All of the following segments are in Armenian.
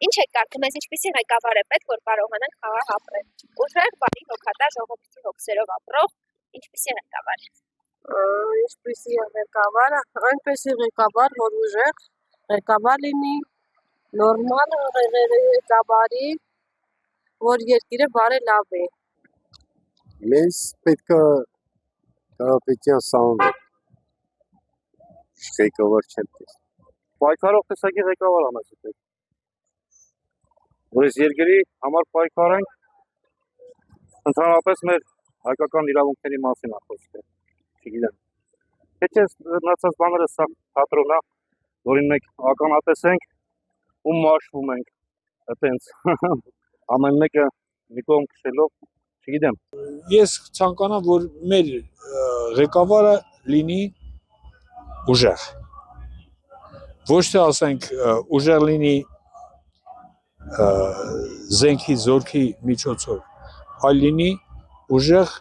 Ինչ եք կարծում, ես ինչպիսի ղեկավար է պետք, որ կարողանանք խաղաղ ապրել։ Ուժեղ, բարի, հոգատար, ժողովրդի հոգսերով ապրող, ինչպիսի ղեկավար։ Ինչպիսի ղեկավարը, այնպիսի ղեկավար, որ ուժեղ ղեկավար լինի, նորմալ ղեկավարի, որ երկիրը բարելավի։ Մեզ պետք է Կարապետյան Սամվել, ղեկավար չեմ տեսնում։ Պայքարող տեսակի ղեկավար ամենից պետք։ Որ այս երկրի համար պայքարենք, ընդհանրապես մեր հայկական իրավունքների մասին խոսքը, չգիտեմ։ Եթե մնացած բաները սա թատրոն է, որին մենք ականատես ենք ու մաշվում ենք, այտենց ամեն մեկը մի կողմ քշելով, չգիտեմ։ Ես ցանկանամ, որ մեր ղեկավարը լինի ուժեղ։ Ոչ թե ասենք ուժեղ լինի զենքի զորքի միջոցով, այլ լինի ուժեղ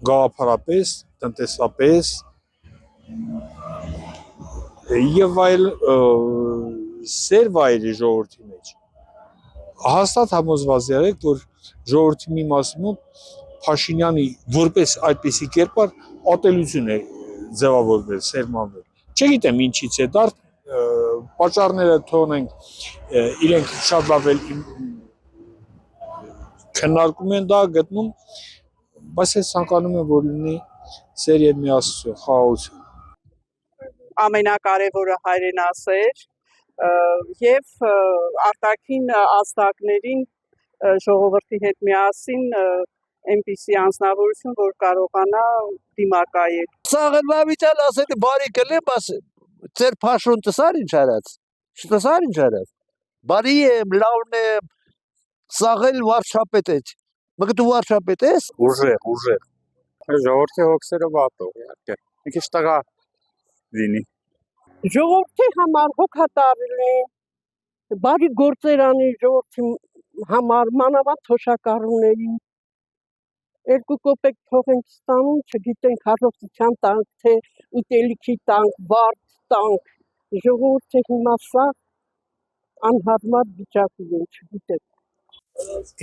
գաղափարապես, տնտեսապես եւ այլ սեր վայրի ժողովրդի մեջ։ Հաստատ համոզված եղեք, որ ժողովրդի մի մասում Փաշինյանի որպես այդպիսի կերպար ատելություն է ձևավորվել, սերմանվել։ Չգիտեմ ինչից է դա, պատճառները թողնենք, իրենք շատ լավ էլ քննարկում են դա, գտնում, բայց ես ցանկանում եմ, որ լինի սեր եւ միասնություն, խաղաղություն։ Ամենակարևորը հայրենասեր եւ արտաքին ազդակներին ժողովրդի հետ միասին այնպիսի անձնավորություն, որ կարողանա դիմակայել։ Սաղելվավիճալ ասել բարի կլեմ, բաս ծեր փաշուն տսար ինչ արած։ Չտսար ինչ արած։ Բարի եմ, լավն եմ, սաղել վարչապետ է։ Մգ դու վարչապետ ես։ Ուժեղ։ Ժողովրդի հոգսերը վատող, իհարկե։ Մի քիչ տղա լինի։ Ժողովրդի համար հոգատար լինի, բարի գործեր անի ժողովրդի համար, մանավանդ թոշակառուներին։ 2 կոպեկ փող ենք ստանում, չգիտենք հաջողության տանք, թե ուտելիքի տանք, վարդ տանք։ Ժողովուրդը հիմա սա անհարմար վիճակի է, չգիտեմ։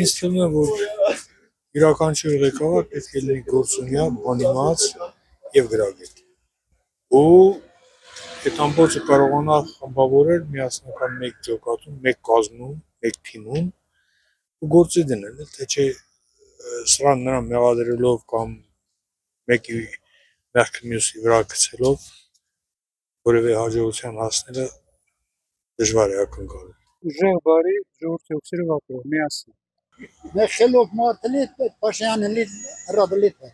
Ինձ թվում է, որ յուրաքանչյուր ղեկավար պետք է լինի գործունյա, բանիմաց եւ գրագետ։ Ու այդ ամբողջը կարողանա խմբավորել միասնական մեկ ջոկատում, մեկ կազմում, մեկ թիմում ու գործի դնել, թե չէ սրան նրան մեղադրելով կամ մեկի մեղքը մյուսի վրա գցելով որևէ հաջողության հասնելը դժվար է ակնկալել։ Ուժեղ, բարի, ժողովրդի հոգսերը վատող, միասին։ Նշելով մարդլիտ, Փաշինյանլիտ, ռաբլիտ։